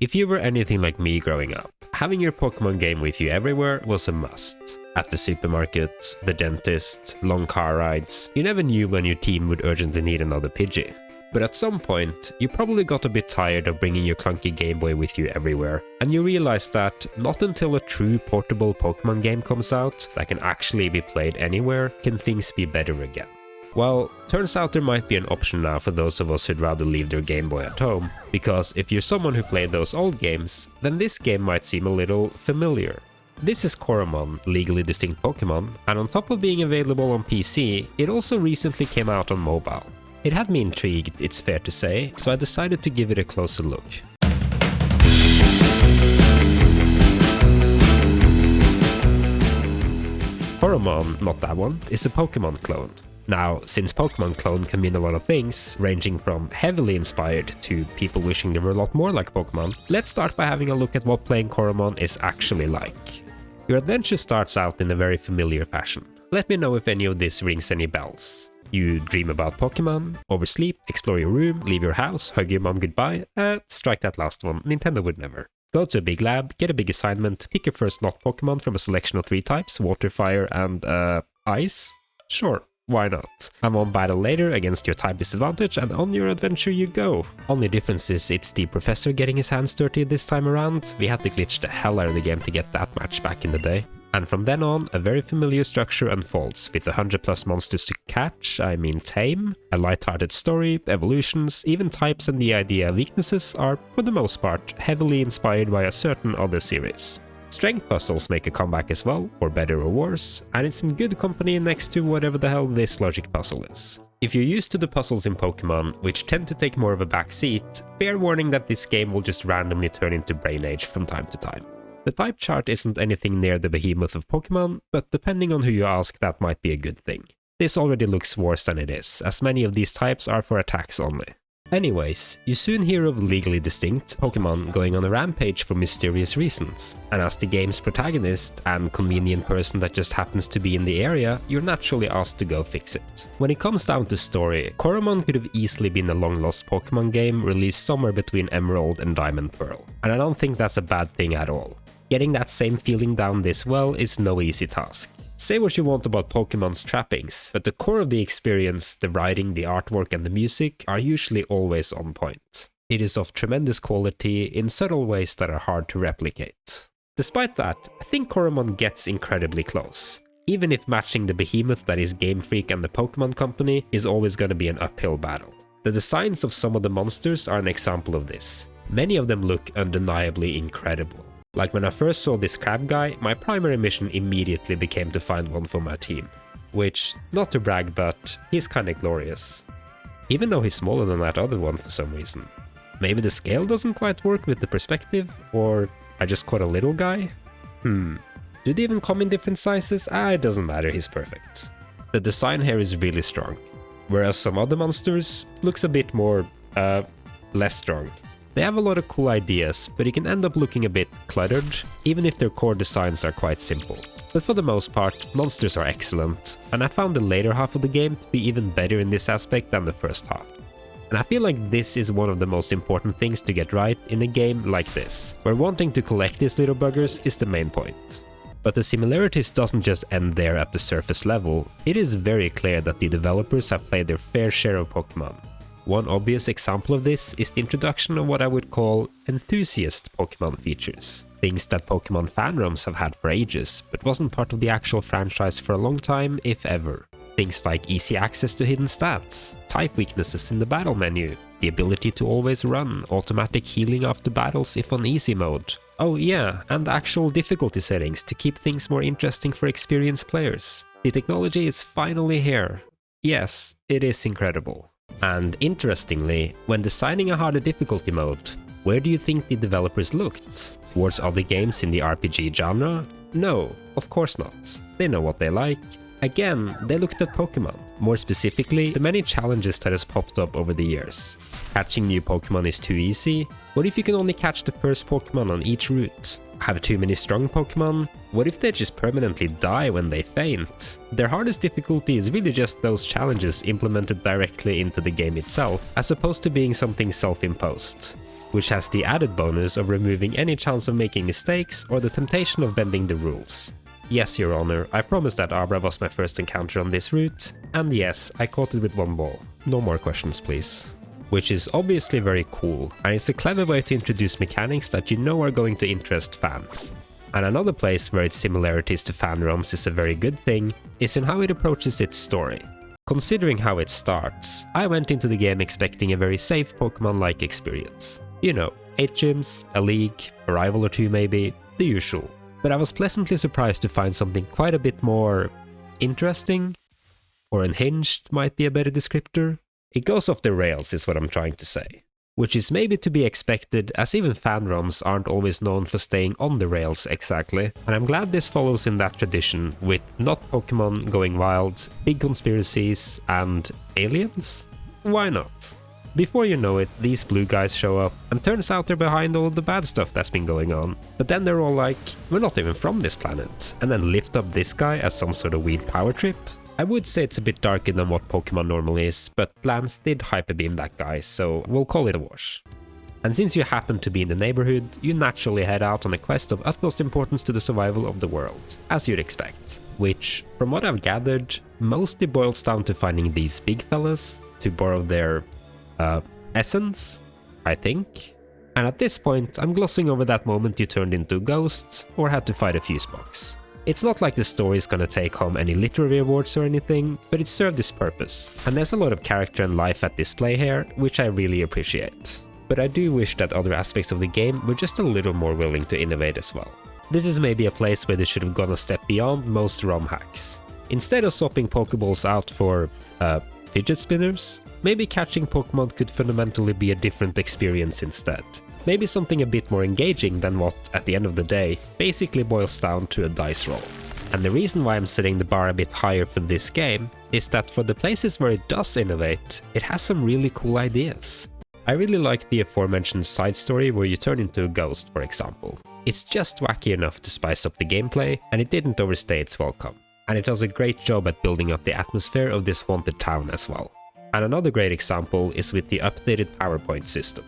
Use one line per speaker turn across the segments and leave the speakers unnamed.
If you were anything like me growing up, having your Pokemon game with you everywhere was a must. At the supermarket, the dentist, long car rides, you never knew when your team would urgently need another Pidgey. But at some point, you probably got a bit tired of bringing your clunky Game Boy with you everywhere, and you realized that not until a true portable Pokemon game comes out that can actually be played anywhere can things be better again. Well, turns out there might be an option now for those of us who'd rather leave their Game Boy at home, because if you're someone who played those old games, then this game might seem a little familiar. This is Coromon, legally distinct Pokemon, and on top of being available on PC, it also recently came out on mobile. It had me intrigued, it's fair to say, so I decided to give it a closer look. Coromon, not that one, is a Pokemon clone. Now, since Pokemon clone can mean a lot of things, ranging from heavily inspired to people wishing they were a lot more like Pokemon, let's start by having a look at what playing Coromon is actually like. Your adventure starts out in a very familiar fashion. Let me know if any of this rings any bells. You dream about Pokemon, oversleep, explore your room, leave your house, hug your mom goodbye, strike that last one, Nintendo would never. Go to a big lab, get a big assignment, pick your first not Pokemon from a selection of 3 types, water, fire, and ice? Sure. Why not? Have one battle later against your type disadvantage and on your adventure you go. Only difference is it's the professor getting his hands dirty this time around. We had to glitch the hell out of the game to get that match back in the day. And from then on, a very familiar structure unfolds, with 100+ monsters to catch, tame, a light-hearted story, evolutions, even types and the idea of weaknesses are, for the most part, heavily inspired by a certain other series. Strength puzzles make a comeback as well, for better or worse, and it's in good company next to whatever the hell this logic puzzle is. If you're used to the puzzles in Pokemon, which tend to take more of a backseat, fair warning that this game will just randomly turn into Brain Age from time to time. The type chart isn't anything near the behemoth of Pokemon, but depending on who you ask, that might be a good thing. This already looks worse than it is, as many of these types are for attacks only. Anyways, you soon hear of legally distinct Pokemon going on a rampage for mysterious reasons, and as the game's protagonist and convenient person that just happens to be in the area, you're naturally asked to go fix it. When it comes down to story, Coromon could have easily been a long-lost Pokemon game released somewhere between Emerald and Diamond Pearl, and I don't think that's a bad thing at all. Getting that same feeling down this well is no easy task. Say what you want about Pokemon's trappings, but the core of the experience, the writing, the artwork and the music are usually always on point. It is of tremendous quality in subtle ways that are hard to replicate. Despite that, I think Coromon gets incredibly close, even if matching the behemoth that is Game Freak and the Pokemon Company is always going to be an uphill battle. The designs of some of the monsters are an example of this. Many of them look undeniably incredible. Like when I first saw this crab guy, my primary mission immediately became to find one for my team. Which, not to brag, but he's kinda glorious. Even though he's smaller than that other one for some reason. Maybe the scale doesn't quite work with the perspective, or I just caught a little guy? Do they even come in different sizes? It doesn't matter, he's perfect. The design here is really strong, whereas some other monsters looks a bit more, less strong. They have a lot of cool ideas, but it can end up looking a bit cluttered, even if their core designs are quite simple. But for the most part, monsters are excellent, and I found the later half of the game to be even better in this aspect than the first half. And I feel like this is one of the most important things to get right in a game like this, where wanting to collect these little buggers is the main point. But the similarities doesn't just end there at the surface level. It is very clear that the developers have played their fair share of Pokemon. One obvious example of this is the introduction of what I would call enthusiast Pokemon features. Things that Pokemon fandoms have had for ages, but wasn't part of the actual franchise for a long time, if ever. Things like easy access to hidden stats, type weaknesses in the battle menu, the ability to always run, automatic healing after battles if on easy mode. Oh yeah, and actual difficulty settings to keep things more interesting for experienced players. The technology is finally here. Yes, it is incredible. And interestingly, when designing a harder difficulty mode, where do you think the developers looked? Towards other games in the RPG genre? No, of course not. They know what they like. Again, they looked at Pokemon. More specifically, the many challenges that has popped up over the years. Catching new Pokemon is too easy? What if you can only catch the first Pokemon on each route? Have too many strong Pokemon? What if they just permanently die when they faint? Their hardest difficulty is really just those challenges implemented directly into the game itself, as opposed to being something self-imposed. which has the added bonus of removing any chance of making mistakes or the temptation of bending the rules. Yes, Your Honor, I promise that Abra was my first encounter on this route, and yes, I caught it with one ball. No more questions, please. Which is obviously very cool, and it's a clever way to introduce mechanics that you know are going to interest fans. And another place where its similarities to fan ROMs is a very good thing is in how it approaches its story. Considering how it starts, I went into the game expecting a very safe Pokemon-like experience. You know, 8 gyms, a league, a rival or two maybe, the usual. But I was pleasantly surprised to find something quite a bit more interesting, or unhinged might be a better descriptor. It goes off the rails is what I'm trying to say. Which is maybe to be expected, as even fan ROMs aren't always known for staying on the rails exactly, and I'm glad this follows in that tradition, with not Pokemon going wild, big conspiracies, and aliens? Why not? Before you know it, these blue guys show up, and turns out they're behind all of the bad stuff that's been going on. But then they're all like, we're not even from this planet, and then lift up this guy as some sort of weird power trip. I would say it's a bit darker than what Pokemon normally is, but Lance did Hyper Beam that guy, so we'll call it a wash. And since you happen to be in the neighborhood, you naturally head out on a quest of utmost importance to the survival of the world, as you'd expect. Which, from what I've gathered, mostly boils down to finding these big fellas, to borrow their essence, I think. And at this point, I'm glossing over that moment you turned into ghosts or had to fight a fuse box. It's not like the story is gonna take home any literary awards or anything, but it served its purpose, and there's a lot of character and life at display here, which I really appreciate. But I do wish that other aspects of the game were just a little more willing to innovate as well. This is maybe a place where they should have gone a step beyond most ROM hacks. Instead of swapping Pokeballs out for fidget spinners, maybe catching Pokemon could fundamentally be a different experience instead. Maybe something a bit more engaging than what, at the end of the day, basically boils down to a dice roll. And the reason why I'm setting the bar a bit higher for this game is that for the places where it does innovate, it has some really cool ideas. I really like the aforementioned side story where you turn into a ghost, for example. It's just wacky enough to spice up the gameplay, and it didn't overstay its welcome. And it does a great job at building up the atmosphere of this haunted town as well. And another great example is with the updated PowerPoint system.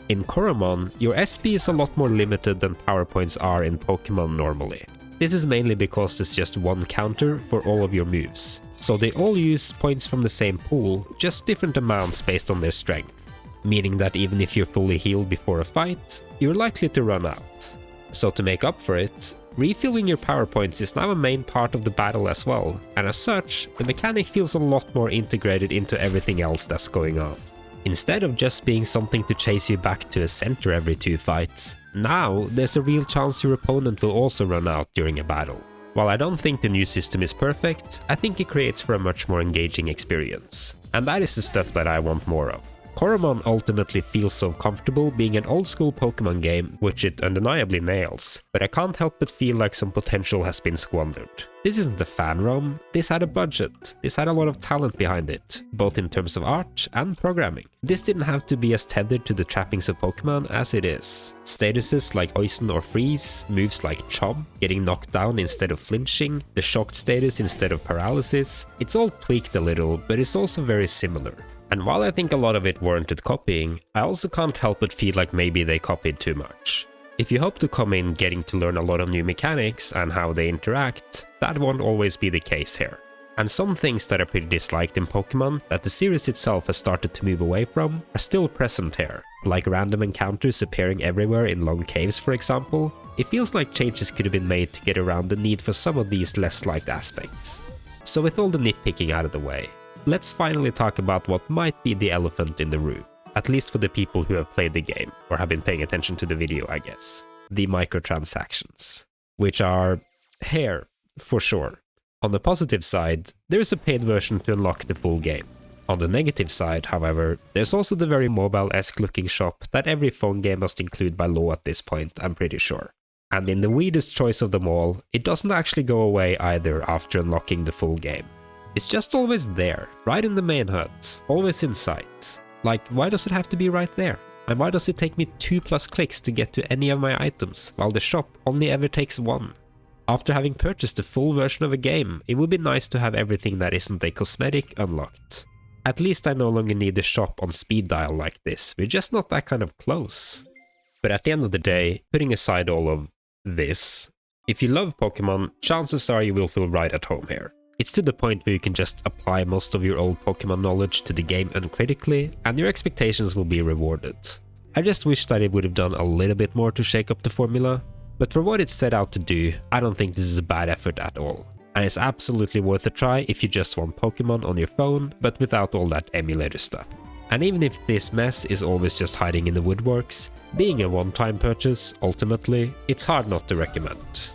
In Coromon, your SP is a lot more limited than PowerPoints are in Pokemon normally. This is mainly because there's just one counter for all of your moves. So they all use points from the same pool, just different amounts based on their strength. Meaning that even if you're fully healed before a fight, you're likely to run out. So to make up for it, refilling your power points is now a main part of the battle as well, and as such, the mechanic feels a lot more integrated into everything else that's going on. Instead of just being something to chase you back to a center every 2 fights, now there's a real chance your opponent will also run out during a battle. While I don't think the new system is perfect, I think it creates for a much more engaging experience. And that is the stuff that I want more of. Coromon ultimately feels so comfortable being an old school Pokemon game, which it undeniably nails, but I can't help but feel like some potential has been squandered. This isn't a fan ROM, this had a budget, this had a lot of talent behind it, both in terms of art and programming. This didn't have to be as tethered to the trappings of Pokemon as it is. Statuses like Poison or Freeze, moves like Chomp, getting knocked down instead of flinching, the shocked status instead of paralysis, it's all tweaked a little, but it's also very similar. And while I think a lot of it warranted copying, I also can't help but feel like maybe they copied too much. If you hope to come in getting to learn a lot of new mechanics and how they interact, that won't always be the case here. And some things that are pretty disliked in Pokemon that the series itself has started to move away from are still present here, like random encounters appearing everywhere in long caves for example. It feels like changes could have been made to get around the need for some of these less liked aspects. So with all the nitpicking out of the way, let's finally talk about what might be the elephant in the room, at least for the people who have played the game, or have been paying attention to the video I guess. The microtransactions, which are here, for sure. On the positive side, there is a paid version to unlock the full game. On the negative side, however, there's also the very mobile-esque looking shop that every phone game must include by law at this point, I'm pretty sure. And in the weirdest choice of them all, it doesn't actually go away either after unlocking the full game. It's just always there, right in the main HUD, always in sight. Like, why does it have to be right there? And why does it take me 2+ clicks to get to any of my items, while the shop only ever takes 1? After having purchased the full version of a game, it would be nice to have everything that isn't a cosmetic unlocked. At least I no longer need the shop on speed dial like this, we're just not that kind of close. But at the end of the day, putting aside all of this, if you love Pokemon, chances are you will feel right at home here. It's to the point where you can just apply most of your old Pokemon knowledge to the game uncritically, and your expectations will be rewarded. I just wish that it would have done a little bit more to shake up the formula, but for what it's set out to do, I don't think this is a bad effort at all. And it's absolutely worth a try if you just want Pokemon on your phone, but without all that emulator stuff. And even if this mess is always just hiding in the woodworks, being a one-time purchase, ultimately, it's hard not to recommend.